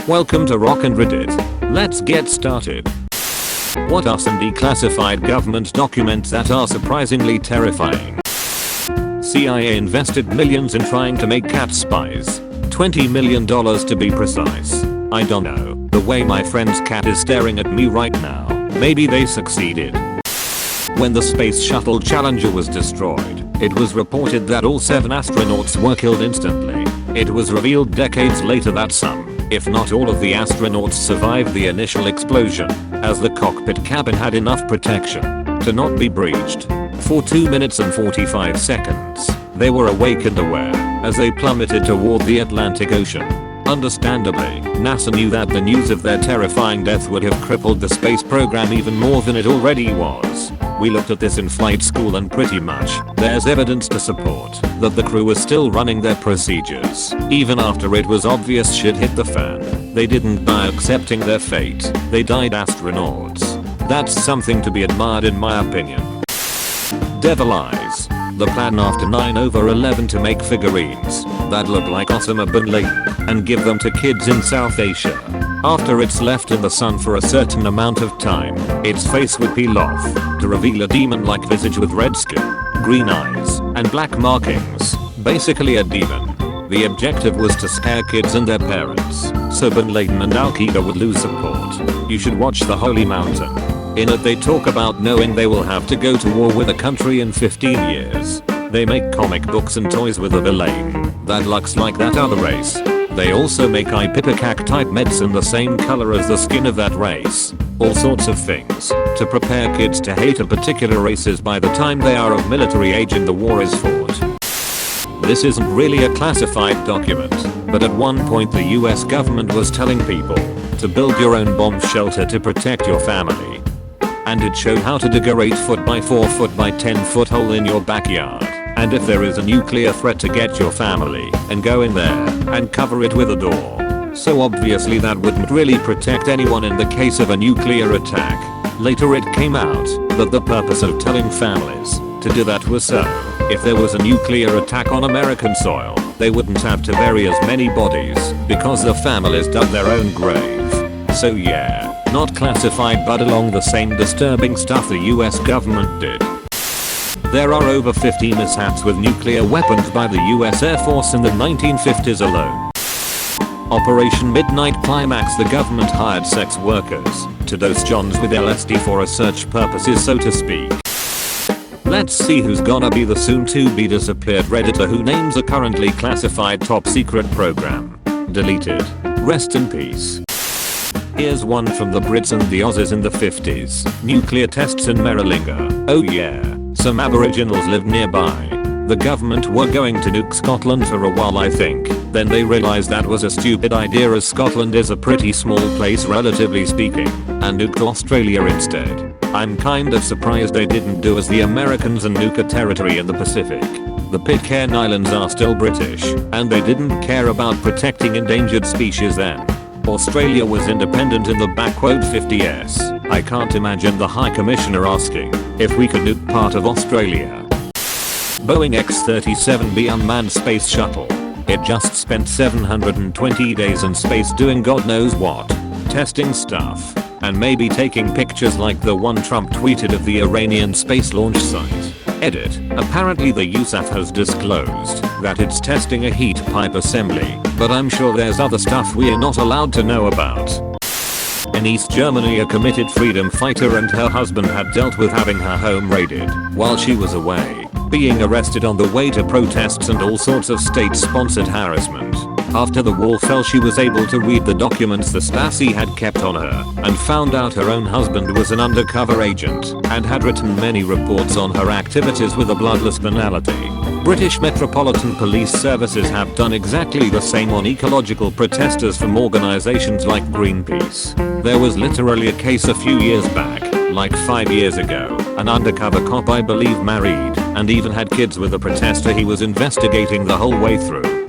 Welcome to Rock and Reddit. Let's get started. What are some declassified government documents that are surprisingly terrifying? CIA invested millions in trying to make cats spies. $20 million to be precise. I don't know, the way my friend's cat is staring at me right now, maybe they succeeded. When the Space Shuttle Challenger was destroyed, it was reported that all 7 astronauts were killed instantly. It was revealed decades later that some, if not all of the astronauts survived the initial explosion, as the cockpit cabin had enough protection to not be breached. For 2 minutes and 45 seconds, they were awake and aware as they plummeted toward the Atlantic Ocean. Understandably, NASA knew that the news of their terrifying death would have crippled the space program even more than it already was. We looked at this in flight school and pretty much, there's evidence to support that the crew was still running their procedures, even after it was obvious shit hit the fan. They didn't die accepting their fate, they died astronauts. That's something to be admired in my opinion. Devil Eyes. The plan after 9/11 to make figurines that look like Osama bin Laden and give them to kids in South Asia. After it's left in the sun for a certain amount of time, its face would peel off to reveal a demon-like visage with red skin, green eyes, and black markings. Basically a demon. The objective was to scare kids and their parents, so bin Laden and Al-Qaeda would lose support. You should watch The Holy Mountain. In it they talk about knowing they will have to go to war with a country in 15 years. They make comic books and toys with a villain that looks like that other race. They also make ipecac type medicine the same color as the skin of that race. All sorts of things to prepare kids to hate a particular races by the time they are of military age and the war is fought. This isn't really a classified document, but at one point the US government was telling people to build your own bomb shelter to protect your family. And it showed how to dig a 8-foot by 4-foot by 10-foot hole in your backyard. And if there is a nuclear threat, to get your family and go in there and cover it with a door. So obviously that wouldn't really protect anyone in the case of a nuclear attack. Later it came out that the purpose of telling families to do that was so, if there was a nuclear attack on American soil, they wouldn't have to bury as many bodies because the families dug their own grave. So yeah, not classified but along the same disturbing stuff the US government did. There are over 50 mishaps with nuclear weapons by the US Air Force in the 1950s alone. Operation Midnight Climax. The government hired sex workers to dose Johns with LSD for research purposes, so to speak. Let's see who's gonna be the soon-to-be disappeared Redditor who names a currently classified top secret program deleted. Rest in peace. Here's one from the Brits and the Aussies in the 50s. Nuclear tests in Maralinga. Oh yeah. Some aboriginals lived nearby. The government were going to nuke Scotland for a while, I think. Then they realized that was a stupid idea, as Scotland is a pretty small place relatively speaking, and nuked Australia instead. I'm kind of surprised they didn't do as the Americans and nuke a territory in the Pacific. The Pitcairn Islands are still British, and they didn't care about protecting endangered species then. Australia was independent in the backward 50s. I can't imagine the High Commissioner asking if we could nuke part of Australia. Boeing X-37B unmanned space shuttle. It just spent 720 days in space doing God knows what. Testing stuff. And maybe taking pictures like the one Trump tweeted of the Iranian space launch site. Edit. Apparently the USAF has disclosed that it's testing a heat pipe assembly, but I'm sure there's other stuff we're not allowed to know about. In East Germany, a committed freedom fighter and her husband had dealt with having her home raided while she was away, being arrested on the way to protests and all sorts of state-sponsored harassment. After the wall fell, she was able to read the documents the Stasi had kept on her and found out her own husband was an undercover agent and had written many reports on her activities with a bloodless banality. British Metropolitan Police Services have done exactly the same on ecological protesters from organizations like Greenpeace. There was literally a case a few years back, like 5 years ago. An undercover cop, I believe, married and even had kids with a protester he was investigating the whole way through.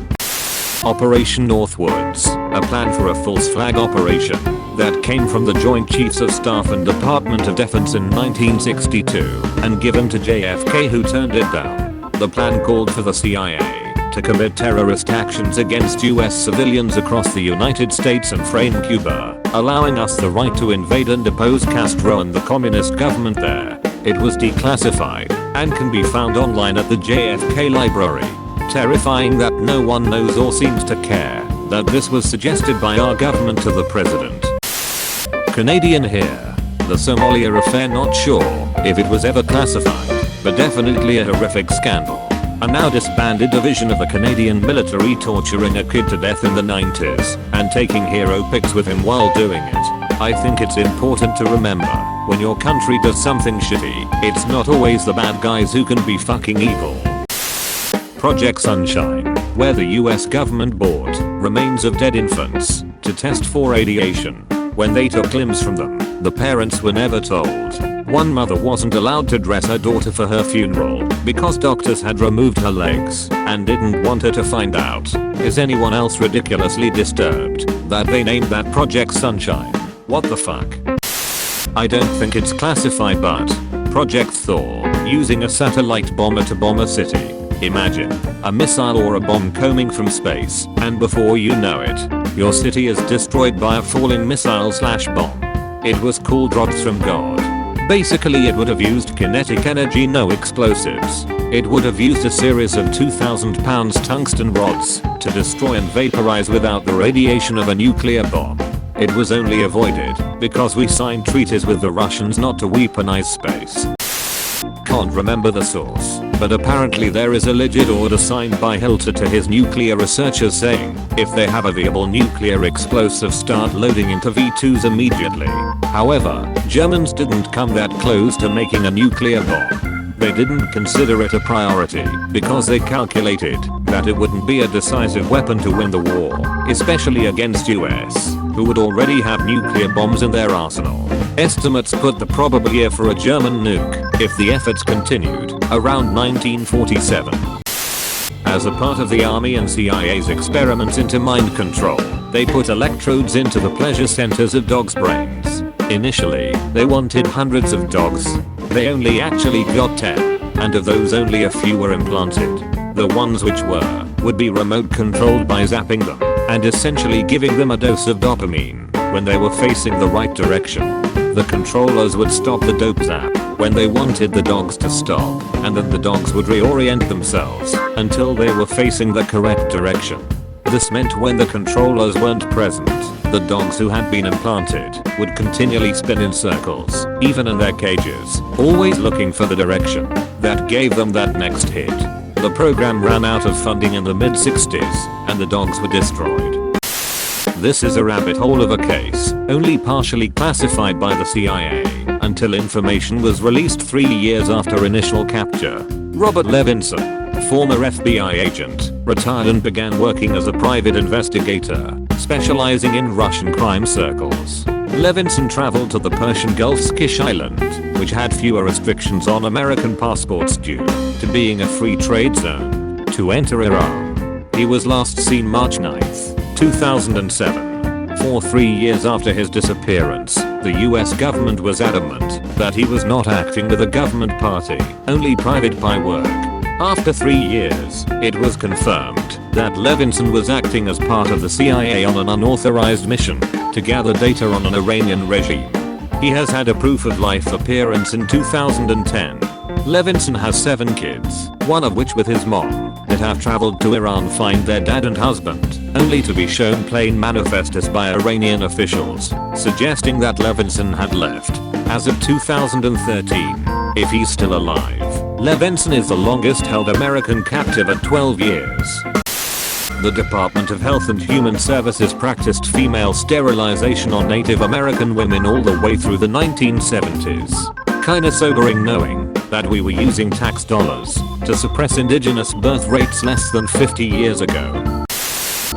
Operation Northwoods, a plan for a false flag operation that came from the Joint Chiefs of Staff and Department of Defense in 1962 and given to JFK, who turned it down. The plan called for the CIA to commit terrorist actions against US civilians across the United States and frame Cuba, allowing us the right to invade and depose Castro and the communist government there. It was declassified and can be found online at the JFK Library. Terrifying that no one knows or seems to care that this was suggested by our government to the president. Canadian here. The Somalia affair, not sure if it was ever classified, but definitely a horrific scandal. A now disbanded division of the Canadian military torturing a kid to death in the 90s and taking hero pics with him while doing it. I think it's important to remember, when your country does something shitty, it's not always the bad guys who can be fucking evil. Project Sunshine, where the US government bought remains of dead infants to test for radiation. When they took limbs from them, the parents were never told. One mother wasn't allowed to dress her daughter for her funeral because doctors had removed her legs and didn't want her to find out. Is anyone else ridiculously disturbed that they named that Project Sunshine? What the fuck? I don't think it's classified, but Project Thor, using a satellite bomber to bomb a city. Imagine a missile or a bomb coming from space, and before you know it, your city is destroyed by a falling missile/bomb. It was called drops from God. Basically it would have used kinetic energy, no explosives. It would have used a series of 2,000 pounds tungsten rods to destroy and vaporize without the radiation of a nuclear bomb. It was only avoided because we signed treaties with the Russians not to weaponize space. Can't remember the source, but apparently there is a legit order signed by Hitler to his nuclear researchers saying, if they have a viable nuclear explosive, start loading into V2s immediately. However, Germans didn't come that close to making a nuclear bomb. They didn't consider it a priority because they calculated that it wouldn't be a decisive weapon to win the war, especially against US, who would already have nuclear bombs in their arsenal. Estimates put the probable year for a German nuke, if the efforts continued, around 1947. As a part of the Army and CIA's experiments into mind control, they put electrodes into the pleasure centers of dogs' brains. Initially, they wanted hundreds of dogs. They only actually got 10, and of those only a few were implanted. The ones which would be remote controlled by zapping them, and essentially giving them a dose of dopamine when they were facing the right direction. The controllers would stop the dope zap when they wanted the dogs to stop, and then the dogs would reorient themselves until they were facing the correct direction. This meant when the controllers weren't present, the dogs who had been implanted would continually spin in circles, even in their cages, always looking for the direction that gave them that next hit. The program ran out of funding in the mid-60s, and the dogs were destroyed. This is a rabbit hole of a case, only partially classified by the CIA, until information was released 3 years after initial capture. Robert Levinson, former FBI agent, retired and began working as a private investigator, specializing in Russian crime circles. Levinson traveled to the Persian Gulf's Kish Island, which had fewer restrictions on American passports due to being a free trade zone, to enter Iran. He was last seen March 9th, 2007. For 3 years after his disappearance, the US government was adamant that he was not acting with a government party, only private eye work. After 3 years, it was confirmed that Levinson was acting as part of the CIA on an unauthorized mission to gather data on an Iranian regime. He has had a proof of life appearance in 2010. Levinson has 7 kids, one of which with his mom, that have traveled to Iran to find their dad and husband, only to be shown plain manifestos by Iranian officials, suggesting that Levinson had left. As of 2013, if he's still alive, Levinson is the longest held American captive at 12 years. The Department of Health and Human Services practiced female sterilization on Native American women all the way through the 1970s. Kinda sobering knowing that we were using tax dollars to suppress indigenous birth rates less than 50 years ago.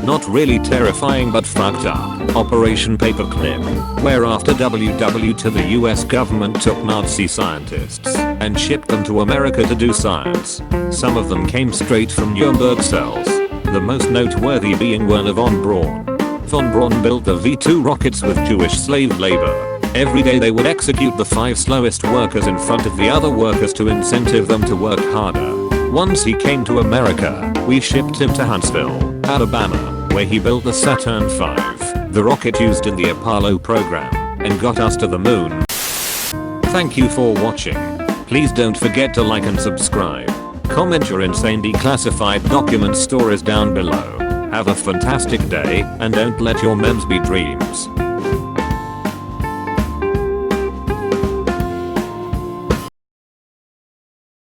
Not really terrifying but fucked up. Operation Paperclip, where after WW to the US government took Nazi scientists and shipped them to America to do science. Some of them came straight from Nuremberg cells, the most noteworthy being Werner von Braun. Von Braun built the V2 rockets with Jewish slave labor. Every day they would execute the 5 slowest workers in front of the other workers to incentive them to work harder. Once he came to America, we shipped him to Huntsville, Alabama, where he built the Saturn V, the rocket used in the Apollo program, and got us to the moon. Thank you for watching. Please don't forget to like and subscribe. Comment your insane declassified document stories down below. Have a fantastic day, and don't let your memes be dreams.